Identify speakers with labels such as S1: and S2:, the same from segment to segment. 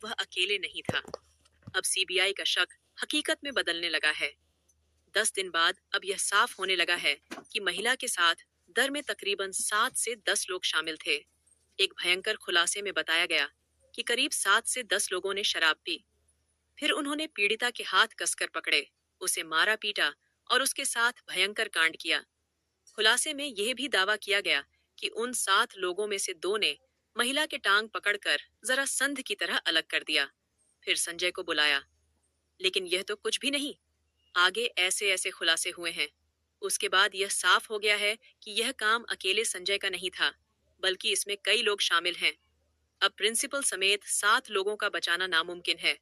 S1: वह अकेले नहीं था। अब सीबीआई का शक हकीकत में बदलने लगा है। 10 दिन बाद अब यह साफ होने लगा है कि महिला के साथ दर में तकरीबन 7 से 10 लोग शामिल थे। एक भयंकर खुलासे में बताया गया कि करीब 7 से 10 लोगों ने शराब पी। फिर उन्होंने पीड़िता के हाथ कसकर पकड़े, उसे मारा पीटा और उसके साथ भयंकर कांड किया। खुलासे में यह भी दावा किया गया कि उन 7 लोगों में से 2 ने महिला के टांग पकड़कर जरा संध की तरह अलग कर दिया, फिर संजय को बुलाया। लेकिन यह तो कुछ भी नहीं। आगे ऐसे ऐसे खुलासे हुए हैं। उसके बाद यह साफ हो गया है कि यह काम अकेले संजय का नहीं था, बल्कि इसमें कई लोग शामिल हैं। अब प्रिंसिपल समेत 7 लोगों का बचाना नामुमकिन है।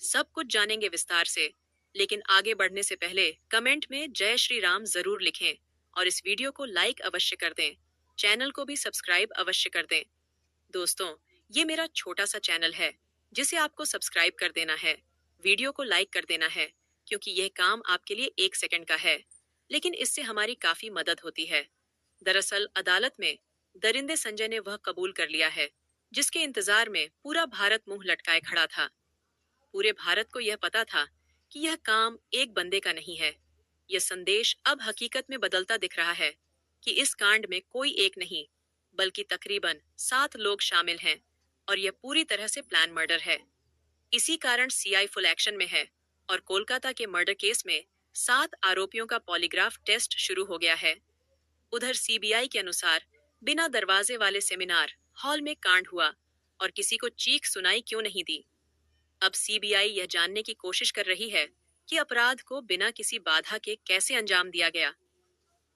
S1: सब कुछ जानेंगे विस्तार से, लेकिन आगे बढ़ने से पहले कमेंट में जय श्री राम जरूर लिखें और इस वीडियो को लाइक अवश्य कर दें। चैनल को भी सब्सक्राइब अवश्य कर दें। दोस्तों, ये मेरा छोटा सा चैनल है जिसे आपको सब्सक्राइब कर देना है, वीडियो को लाइक कर देना है, क्योंकि यह काम आपके लिए 1 सेकंड का है, लेकिन इससे हमारी काफी मदद होती है। दरअसल अदालत में दरिंदे संजय ने वह कबूल कर लिया है जिसके इंतजार में पूरा भारत मुंह लटकाए खड़ा था। पूरे भारत को यह पता था कि यह काम एक बंदे का नहीं है। यह संदेश अब हकीकत में बदलता दिख रहा है कि इस कांड में कोई एक नहीं, बल्कि तकरीबन 7 लोग शामिल हैं और यह पूरी तरह से प्लान मर्डर है। इसी कारण सीआई फुल एक्शन में है और कोलकाता के मर्डर केस में 7 आरोपियों का पॉलीग्राफ टेस्ट शुरू हो गया है। उधर सीबीआई के अनुसार बिना दरवाजे वाले सेमिनार हॉल में कांड हुआ और किसी को चीख सुनाई क्यों नहीं दी। अब सीबीआई यह जानने की कोशिश कर रही है कि अपराध को बिना किसी बाधा के कैसे अंजाम दिया गया।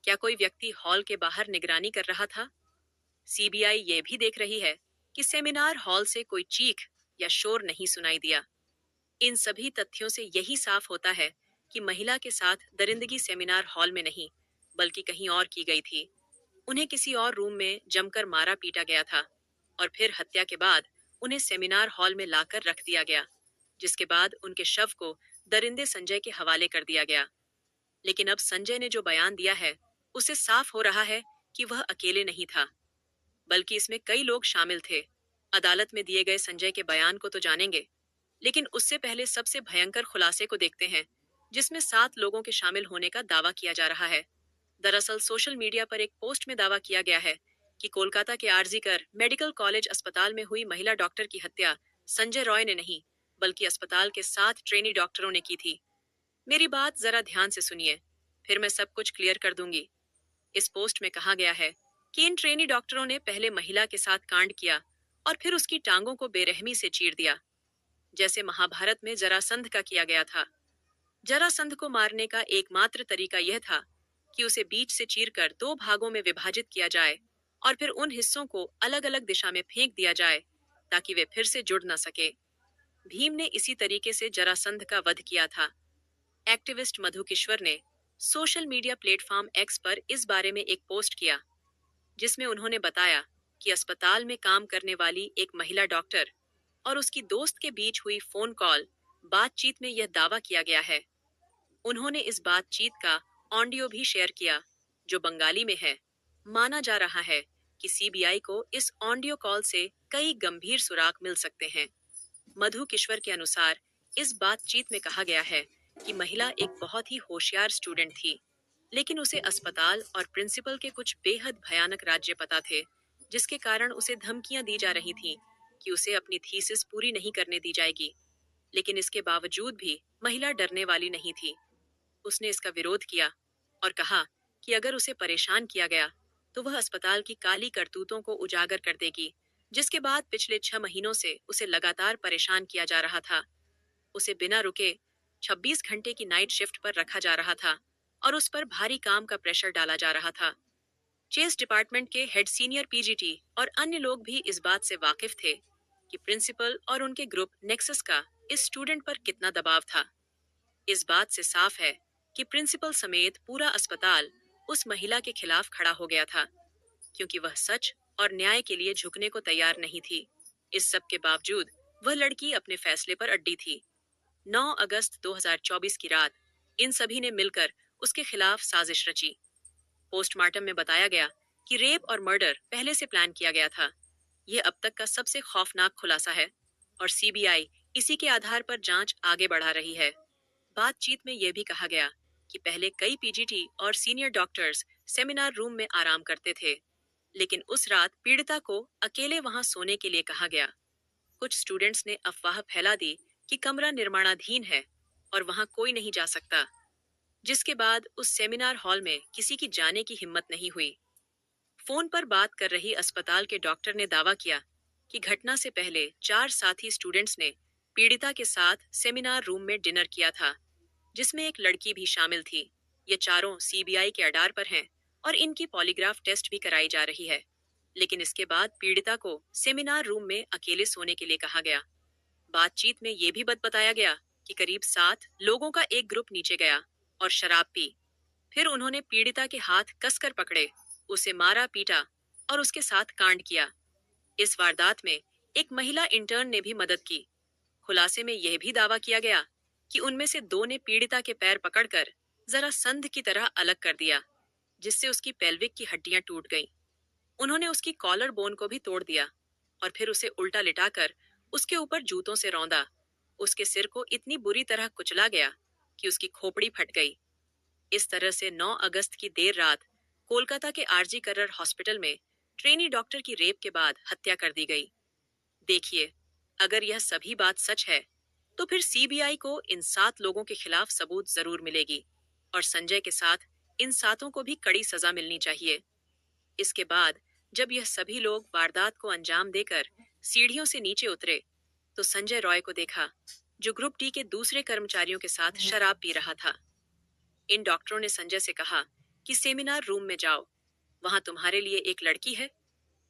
S1: क्या कोई व्यक्ति हॉल के बाहर निगरानी कर रहा था? सीबीआई यह भी देख रही है कि सेमिनार हॉल से कोई चीख या शोर नहीं सुनाई दिया। इन सभी तथ्यों से यही साफ होता है कि महिला के साथ दरिंदगी सेमिनार हॉल में नहीं, बल्कि कहीं और की गई थी। उन्हें किसी और रूम में जमकर मारा पीटा गया था और फिर हत्या के बाद उन्हें सेमिनार हॉल में लाकर रख दिया गया, जिसके बाद उनके शव को दरिंदे संजय के हवाले कर दिया गया। लेकिन अब संजय ने जो बयान दिया है, उससे साफ हो रहा है कि वह अकेले नहीं था, बल्कि इसमें कई लोग शामिल थे। अदालत में दिए गए संजय के बयान को तो जानेंगे, लेकिन उससे पहले सबसे भयंकर खुलासे को देखते हैं, जिसमें 7 लोगों के शामिल होने का दावा किया जा रहा है। दरअसल सोशल मीडिया पर एक पोस्ट में दावा किया गया है कि कोलकाता के आरजीकर मेडिकल कॉलेज अस्पताल में हुई महिला डॉक्टर की हत्या संजय रॉय ने नहीं, बल्कि अस्पताल के 7 ट्रेनी डॉक्टरों ने की थी। मेरी बात जरा ध्यान से सुनिए, फिर मैं सब कुछ क्लियर कर दूंगी। इस पोस्ट में कहा गया है कि इन ट्रेनी डॉक्टरों ने पहले महिला के साथ कांड किया और फिर उसकी टांगों को बेरहमी से चीर दिया, जैसे महाभारत में जरासंध का किया गया था। जरासंध को मारने का एकमात्र तरीका यह था कि उसे बीच से चीरकर 2 भागों में विभाजित किया जाए और फिर उन हिस्सों को अलग अलग दिशा में फेंक दिया जाए ताकि वे फिर से जुड़ न सके। भीम ने इसी तरीके से जरासंध का वध किया था। एक्टिविस्ट मधु किश्वर ने सोशल मीडिया प्लेटफॉर्म एक्स पर इस बारे में एक पोस्ट किया, जिसमें उन्होंने बताया कि अस्पताल में काम करने वाली एक महिला डॉक्टर और उसकी दोस्त के बीच हुई फोन कॉल बातचीत में यह दावा किया गया है। उन्होंने इस बातचीत का ऑडियो भी शेयर किया, जो बंगाली में है। माना जा रहा है कि सीबीआई को इस ऑडियो कॉल से कई गंभीर सुराग मिल सकते हैं। मधु किश्वर के अनुसार इस बातचीत में कहा गया है कि महिला एक बहुत ही होशियार स्टूडेंट थी, लेकिन उसे अस्पताल और प्रिंसिपल के कुछ बेहद भयानक राज्य पता थे, जिसके कारण उसे धमकियां दी जा रही थीं कि उसे अपनी थीसिस पूरी नहीं करने दी जाएगी। लेकिन इसके बावजूद भी महिला डरने वाली नहीं थी। उसने इसका विरोध किया और कहा कि अगर उसे परेशान किया गया तो वह अस्पताल की काली करतूतों को उजागर कर देगी, जिसके बाद पिछले 6 महीनों से उसे लगातार परेशान किया जा रहा था। उसे बिना रुके 26 घंटे की नाइट शिफ्ट पर रखा जा रहा था और उस पर भारी काम का प्रेशर डाला जा रहा था। चेस डिपार्टमेंट के हेड सीनियर पीजीटी और अन्य लोग भी इस बात से वाकिफ थे कि प्रिंसिपल और उनके ग्रुप नेक्सस का इस स्टूडेंट पर कितना दबाव था। इस बात से साफ है कि प्रिंसिपल समेत पूरा अस्पताल उस महिला के खिलाफ खड़ा हो गया था, क्योंकि वह सच और न्याय के लिए झुकने को तैयार नहीं थी। इस सब के बावजूद वह लड़की अपने फैसले पर अड्डी थी। 9 अगस्त 2024 की रात इन सभी ने मिलकर उसके खिलाफ साजिश रची। पोस्टमार्टम में बताया गया कि रेप और मर्डर पहले से प्लान किया गया था। यह अब तक का सबसे खौफनाक खुलासा है। और सीबीआई इसी के आधार पर जांच आगे बढ़ा रही है। बातचीत में यह भी कहा गया कि पहले कई पीजीटी और सीनियर डॉक्टर्स सेमिनार रूम में आराम करते थे, लेकिन उस रात पीड़िता को अकेले वहां सोने के लिए कहा गया। कुछ स्टूडेंट्स ने अफवाह फैला दी कि कमरा निर्माणाधीन है और वहां कोई नहीं जा सकता, जिसके बाद उस सेमिनार हॉल में किसी की जाने की हिम्मत नहीं हुई। फोन पर बात कर रही अस्पताल के डॉक्टर ने दावा किया कि घटना से पहले 4 साथी स्टूडेंट्स ने पीड़िता के साथ सेमिनार रूम में डिनर किया था, जिसमें एक लड़की भी शामिल थी। ये चारों सीबीआई के अडार पर हैं और इनकी पॉलीग्राफ टेस्ट भी कराई जा रही है। लेकिन इसके बाद पीड़िता को सेमिनार रूम में अकेले सोने के लिए कहा गया। बातचीत में ये भी बताया गया कि करीब 7 लोगों का एक ग्रुप नीचे गया और शराब पी। फिर उन्होंने पीड़िता के हाथ कसकर पकड़े, उसे मारा पीटा और उसके साथ कांड किया। इस वारदात में एक महिला इंटर्न ने भी मदद की। खुलासे में यह भी दावा किया गया कि उनमें से 2 ने पीड़िता के पैर पकड़कर जरा संध की तरह अलग कर दिया, जिससे उसकी पेल्विक की हड्डियां टूट गईं। उन्होंने उसकी कॉलर बोन को भी तोड़ दिया और फिर उसे उल्टा लिटाकर उसके ऊपर जूतों से रौंदा। उसके सिर को इतनी बुरी तरह कुचला गया कि उसकी खोपड़ी फट गई। इस तरह से 9 अगस्त की देर रात कोलकाता के आरजी करर हॉस्पिटल में ट्रेनी डॉक्टर की रेप के बाद हत्या कर दी गई। देखिए, अगर यह सभी बात सच है, तो फिर सीबीआई को इन 7 लोगों के खिलाफ सबूत जरूर मिलेगी और संजय के साथ इन 7 को भी कड़ी सजा मिलनी चाहिए। इसके बाद जब यह सभी लोग वारदात को अंजाम देकर सीढ़ियों से नीचे उतरे, तो संजय रॉय को देखा, जो ग्रुप डी के दूसरे कर्मचारियों के साथ शराब पी रहा था। इन डॉक्टरों ने संजय से कहा कि सेमिनार रूम में जाओ, वहां तुम्हारे लिए एक लड़की है।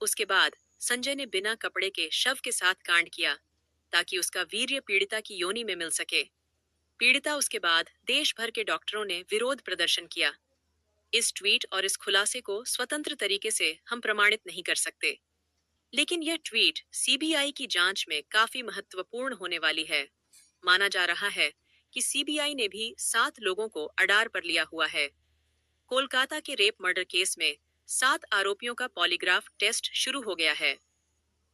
S1: उसके बाद संजय ने बिना कपड़े के शव के साथ कांड किया ताकि उसका वीर्य पीड़िता की योनि में मिल सके। पीड़िता उसके बाद देश भर के डॉक्टरों ने विरोध प्रदर्शन किया। इस ट्वीट और इस खुलासे को स्वतंत्र तरीके से हम प्रमाणित नहीं कर सकते, लेकिन यह ट्वीट सीबीआई की जांच में काफी महत्वपूर्ण होने वाली है। माना जा रहा है कि सीबीआई ने भी 7 लोगों को अडार पर लिया हुआ है। कोलकाता के रेप मर्डर केस में 7 आरोपियों का पॉलीग्राफ टेस्ट शुरू हो गया है।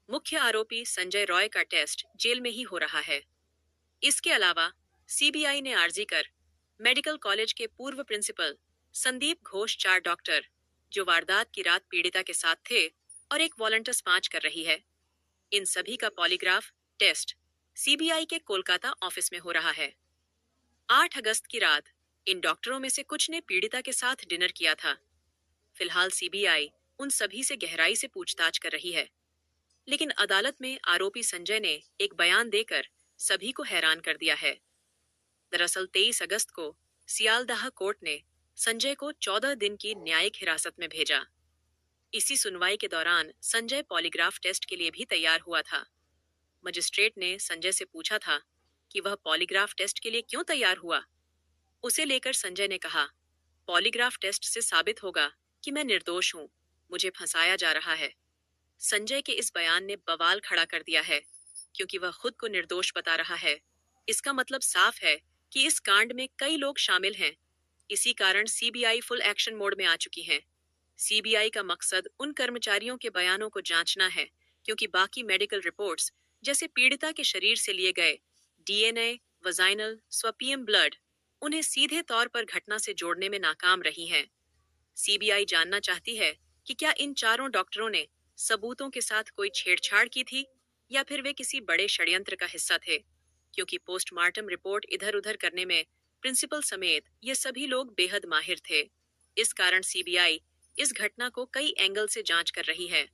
S1: मुख्य आरोपी संजय रॉय का टेस्ट जेल में ही हो रहा है। इसके अलावा सीबीआई ने आरजी कर मेडिकल कॉलेज के पूर्व प्रिंसिपल संदीप घोष, 4 डॉक्टर जो वारदात की रात पीड़िता के साथ थे, और एक वॉलंटियर्स 5 कर रही है। इन सभी का पॉलीग्राफ टेस्ट सीबीआई के कोलकाता ऑफिस में हो रहा है। 8 अगस्त की रात इन डॉक्टरों में से कुछ ने पीड़िता के साथ डिनर किया था। फिलहाल सीबीआई उन सभी से गहराई से पूछताछ कर रही है, लेकिन अदालत में आरोपी संजय ने एक बयान देकर सभी को हैरान कर दिया है। दरअसल 23 अगस्त को सियालदाह कोर्ट ने संजय को 14 दिन की न्यायिक हिरासत में भेजा। इसी सुनवाई के दौरान संजय पॉलीग्राफ टेस्ट के लिए भी तैयार हुआ था। मजिस्ट्रेट ने संजय से पूछा था कि वह पॉलीग्राफ टेस्ट के लिए क्यों तैयार हुआ। उसे लेकर संजय ने कहा, पॉलीग्राफ टेस्ट से साबित होगा कि मैं निर्दोष हूं, मुझे फंसाया जा रहा है। संजय के इस बयान ने बवाल खड़ा कर दिया है, क्योंकि वह खुद को निर्दोष बता रहा है। इसका मतलब साफ है कि इस कांड में कई लोग शामिल हैं। इसी कारण सीबीआई फुल एक्शन मोड में आ चुकी है। सीबीआई का मकसद उन कर्मचारियों के बयानों को जांचना है, क्योंकि बाकी मेडिकल रिपोर्ट्स, जैसे पीड़िता के शरीर से लिए गए डीएनए, वजाइनल, स्वपियम ब्लड, उन्हें सीधे तौर पर घटना से जोड़ने में नाकाम रही हैं। सीबीआई जानना चाहती है कि क्या इन चारों डॉक्टरों ने सबूतों के साथ कोई छेड़छाड़ की थी या फिर वे किसी बड़े षड्यंत्र का हिस्सा थे, क्योंकि पोस्टमार्टम रिपोर्ट इधर उधर करने में प्रिंसिपल समेत ये सभी लोग बेहद माहिर थे। इस कारण सीबीआई इस घटना को कई एंगल से जांच कर रही है।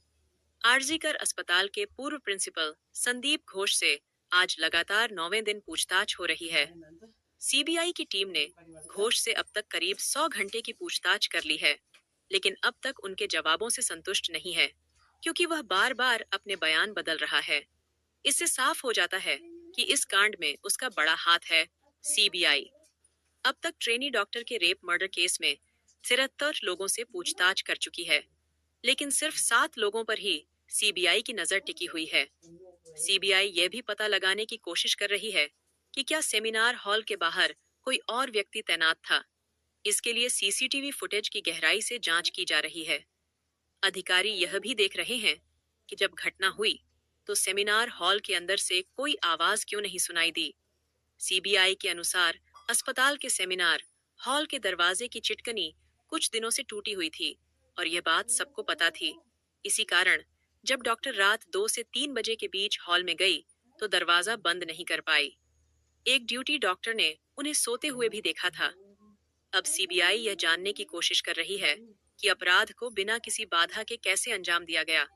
S1: आरजीकर अस्पताल के पूर्व प्रिंसिपल संदीप घोष से आज लगातार 9वें दिन पूछताछ हो रही है। सीबीआई की टीम ने घोष से अब तक करीब 100 घंटे की पूछताछ कर ली है, लेकिन अब तक उनके जवाबों से संतुष्ट नहीं है, क्योंकि वह बार बार अपने बयान बदल रहा है। इससे साफ हो जाता है कि इस कांड में उसका बड़ा हाथ है सीबीआई। अब तक ट्रेनी डॉक्टर के रेप मर्डर केस में 73 लोगों से पूछताछ कर चुकी है, लेकिन सिर्फ 7 लोगों पर ही सीबीआई की नजर टिकी हुई है। सीबीआई यह भी पता लगाने की कोशिश कर रही है कि क्या सेमिनार हॉल के बाहर कोई और व्यक्ति तैनात था। इसके लिए सीसीटीवी फुटेज की गहराई से जांच की जा रही है। अधिकारी यह भी देख रहे हैं कि जब घटना हुई तो सेमिनार हॉल के अंदर से कोई आवाज क्यों नहीं सुनाई दी? सीबीआई के अनुसार अस्पताल के सेमिनार हॉल के दरवाजे की चिटकनी कुछ दिनों से टूटी हुई थी और यह बात सबको पता थी। इसी कारण जब डॉक्टर रात 2 से 3 बजे के बीच हॉल में गई तो दरवाजा बंद नहीं कर पाई। एक ड्यूटी डॉक्टर ने उन्हें सोते हुए भी देखा था। अब सीबीआई यह जानने की कोशिश कर रही है कि अपराध को बिना किसी बाधा के कैसे अंजाम दिया गया।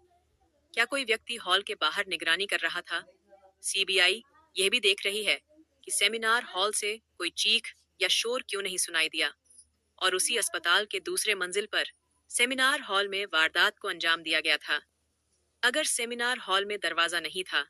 S1: क्या कोई व्यक्ति हॉल के बाहर निगरानी कर रहा था? सीबीआई यह भी देख रही है कि सेमिनार हॉल से कोई चीख या शोर क्यों नहीं सुनाई दिया और उसी अस्पताल के दूसरे मंजिल पर सेमिनार हॉल में वारदात को अंजाम दिया गया था। अगर सेमिनार हॉल में दरवाजा नहीं था